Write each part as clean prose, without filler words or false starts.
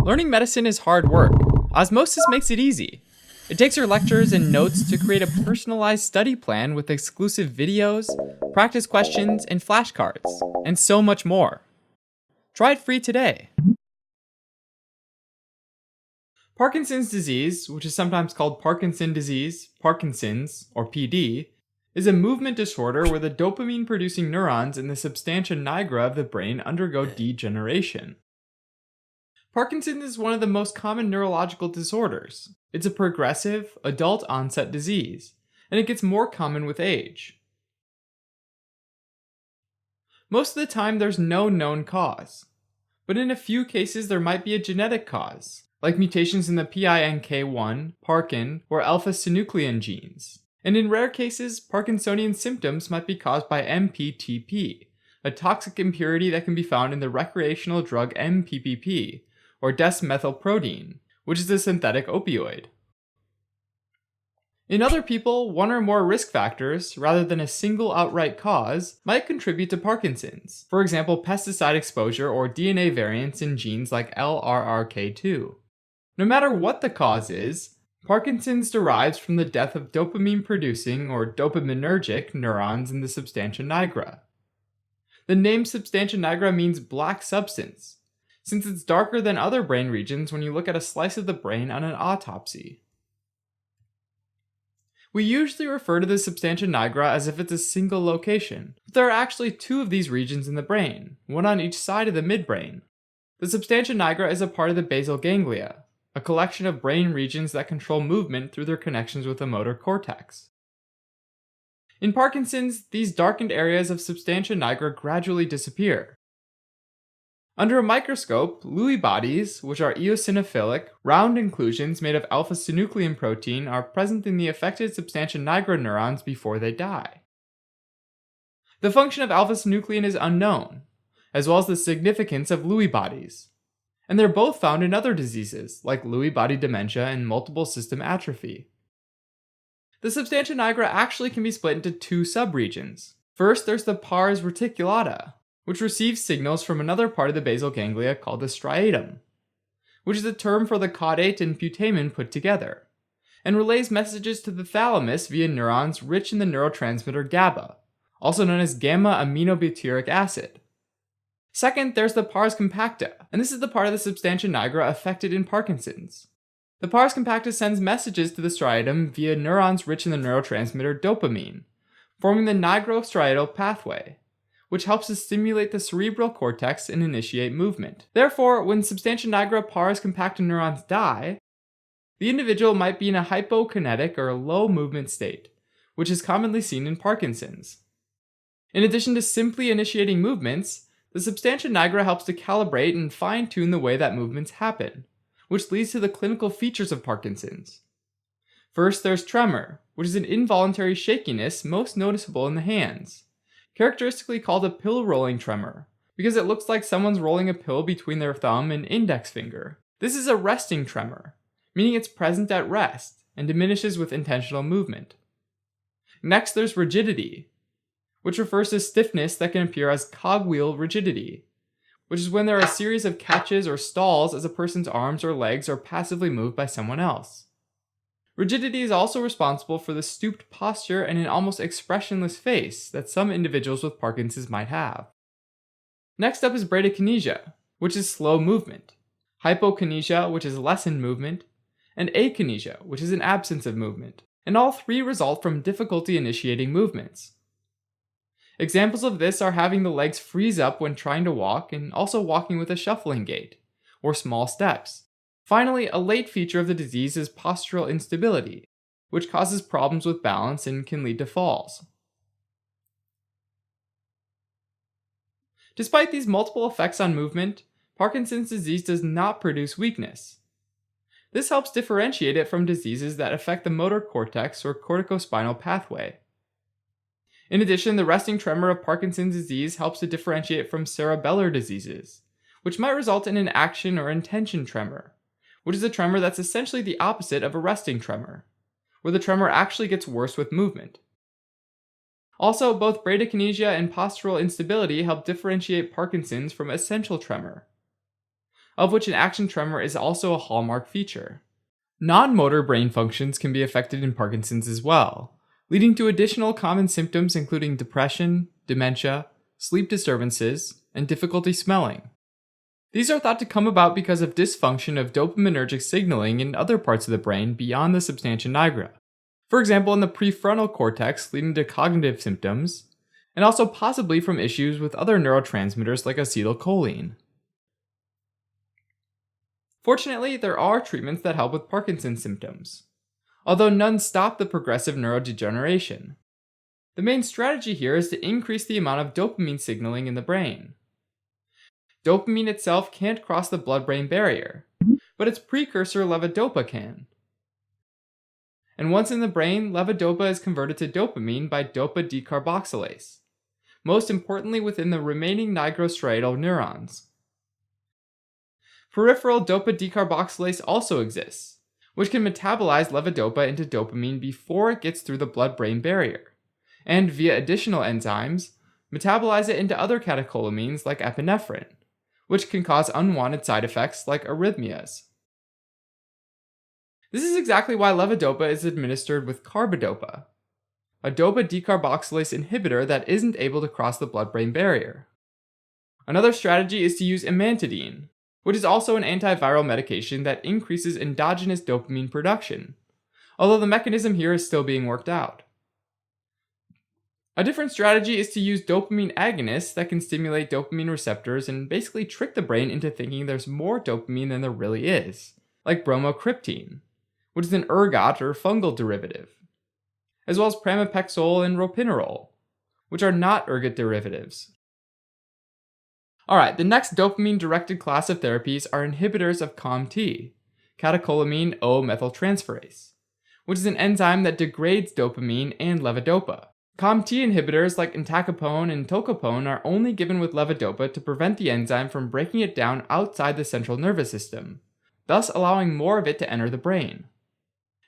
Learning medicine is hard work. Osmosis makes it easy. It takes your lectures and notes to create a personalized study plan with exclusive videos, practice questions, and flashcards, and so much more. Try it free today. Parkinson's disease, which is sometimes called Parkinson disease, Parkinson's, or PD, is a movement disorder where the dopamine-producing neurons in the substantia nigra of the brain undergo degeneration. Parkinson's is one of the most common neurological disorders. It's a progressive, adult-onset disease, and it gets more common with age. Most of the time, there's no known cause, but in a few cases there might be a genetic cause, like mutations in the PINK1, Parkin, or alpha-synuclein genes. And in rare cases, Parkinsonian symptoms might be caused by MPTP, a toxic impurity that can be found in the recreational drug MPPP, or desmethylprotein, which is a synthetic opioid. In other people, one or more risk factors, rather than a single outright cause, might contribute to Parkinson's. For example, pesticide exposure or DNA variants in genes like LRRK2. No matter what the cause is, Parkinson's derives from the death of dopamine-producing or dopaminergic neurons in the substantia nigra. The name substantia nigra means black substance, since it's darker than other brain regions when you look at a slice of the brain on an autopsy. We usually refer to the substantia nigra as if it's a single location, but there are actually two of these regions in the brain, one on each side of the midbrain. The substantia nigra is a part of the basal ganglia, a collection of brain regions that control movement through their connections with the motor cortex. In Parkinson's, these darkened areas of substantia nigra gradually disappear. Under a microscope, Lewy bodies, which are eosinophilic, round inclusions made of alpha-synuclein protein, are present in the affected substantia nigra neurons before they die. The function of alpha-synuclein is unknown, as well as the significance of Lewy bodies, and they're both found in other diseases, like Lewy body dementia and multiple system atrophy. The substantia nigra actually can be split into two subregions. First, there's the pars reticulata, which receives signals from another part of the basal ganglia called the striatum, which is a term for the caudate and putamen put together, and relays messages to the thalamus via neurons rich in the neurotransmitter GABA, also known as gamma-aminobutyric acid. Second, there's the pars compacta, and this is the part of the substantia nigra affected in Parkinson's. The pars compacta sends messages to the striatum via neurons rich in the neurotransmitter dopamine, forming the nigrostriatal pathway, which helps to stimulate the cerebral cortex and initiate movement. Therefore, when substantia nigra pars compacta neurons die, the individual might be in a hypokinetic or low movement state, which is commonly seen in Parkinson's. In addition to simply initiating movements, the substantia nigra helps to calibrate and fine-tune the way that movements happen, which leads to the clinical features of Parkinson's. First, there's tremor, which is an involuntary shakiness most noticeable in the hands, characteristically called a pill rolling tremor, because it looks like someone's rolling a pill between their thumb and index finger. This is a resting tremor, meaning it's present at rest and diminishes with intentional movement. Next, there's rigidity, which refers to stiffness that can appear as cogwheel rigidity, which is when there are a series of catches or stalls as a person's arms or legs are passively moved by someone else. Rigidity is also responsible for the stooped posture and an almost expressionless face that some individuals with Parkinson's might have. Next up is bradykinesia, which is slow movement, hypokinesia, which is lessened movement, and akinesia, which is an absence of movement, and all three result from difficulty initiating movements. Examples of this are having the legs freeze up when trying to walk and also walking with a shuffling gait, or small steps. Finally, a late feature of the disease is postural instability, which causes problems with balance and can lead to falls. Despite these multiple effects on movement, Parkinson's disease does not produce weakness. This helps differentiate it from diseases that affect the motor cortex or corticospinal pathway. In addition, the resting tremor of Parkinson's disease helps to differentiate it from cerebellar diseases, which might result in an action or intention tremor, which is a tremor that's essentially the opposite of a resting tremor, where the tremor actually gets worse with movement. Also, both bradykinesia and postural instability help differentiate Parkinson's from essential tremor. of which an action tremor is also a hallmark feature. Non-motor brain functions can be affected in Parkinson's as well, leading to additional common symptoms including depression, dementia, sleep disturbances, and difficulty smelling. These are thought to come about because of dysfunction of dopaminergic signaling in other parts of the brain beyond the substantia nigra. For example, in the prefrontal cortex, leading to cognitive symptoms, and also possibly from issues with other neurotransmitters like acetylcholine. Fortunately, there are treatments that help with Parkinson's symptoms, although none stop the progressive neurodegeneration. The main strategy here is to increase the amount of dopamine signaling in the brain. Dopamine itself can't cross the blood-brain barrier, but its precursor levodopa can. And once in the brain, levodopa is converted to dopamine by dopa decarboxylase, most importantly within the remaining nigrostriatal neurons. Peripheral dopa decarboxylase also exists, which can metabolize levodopa into dopamine before it gets through the blood-brain barrier, and via additional enzymes, metabolize it into other catecholamines like epinephrine, which can cause unwanted side effects like arrhythmias. This is exactly why levodopa is administered with carbidopa, a dopa decarboxylase inhibitor that isn't able to cross the blood-brain barrier. Another strategy is to use amantadine, which is also an antiviral medication that increases endogenous dopamine production, although the mechanism here is still being worked out. A different strategy is to use dopamine agonists that can stimulate dopamine receptors and basically trick the brain into thinking there's more dopamine than there really is, like bromocriptine, which is an ergot or fungal derivative, as well as pramipexole and ropinirole, which are not ergot derivatives. Alright, the next dopamine-directed class of therapies are inhibitors of COMT, catecholamine O-methyltransferase, which is an enzyme that degrades dopamine and levodopa. COMT inhibitors like entacapone and tolcapone are only given with levodopa to prevent the enzyme from breaking it down outside the central nervous system, thus allowing more of it to enter the brain.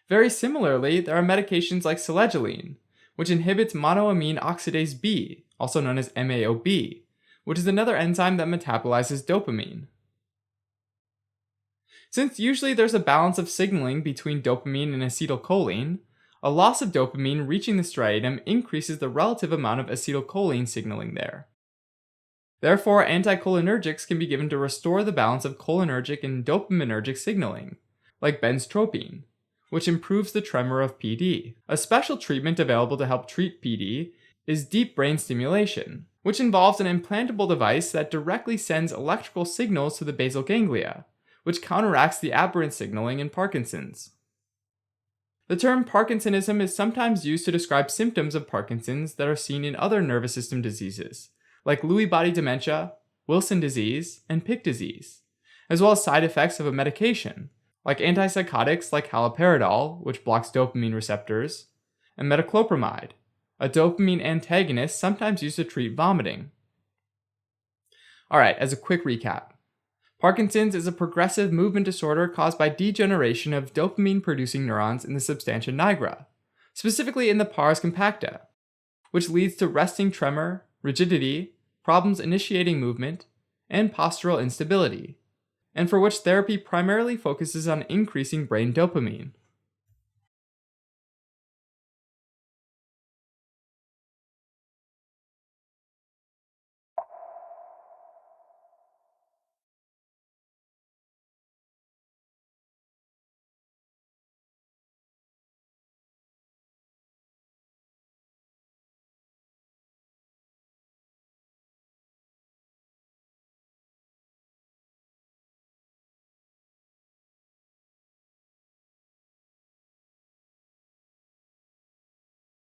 Very similarly, there are medications like selegiline, which inhibits monoamine oxidase B, also known as MAOB, which is another enzyme that metabolizes dopamine. Since usually there's a balance of signaling between dopamine and acetylcholine, a loss of dopamine reaching the striatum increases the relative amount of acetylcholine signaling there. Therefore, anticholinergics can be given to restore the balance of cholinergic and dopaminergic signaling, like benztropine, which improves the tremor of PD. A special treatment available to help treat PD is deep brain stimulation, which involves an implantable device that directly sends electrical signals to the basal ganglia, which counteracts the aberrant signaling in Parkinson's. The term Parkinsonism is sometimes used to describe symptoms of Parkinson's that are seen in other nervous system diseases, like Lewy body dementia, Wilson disease, and Pick disease, as well as side effects of a medication, like antipsychotics like haloperidol, which blocks dopamine receptors, and metoclopramide, a dopamine antagonist sometimes used to treat vomiting. Alright, as a quick recap. Parkinson's is a progressive movement disorder caused by degeneration of dopamine-producing neurons in the substantia nigra, specifically in the pars compacta, which leads to resting tremor, rigidity, problems initiating movement, and postural instability, and for which therapy primarily focuses on increasing brain dopamine.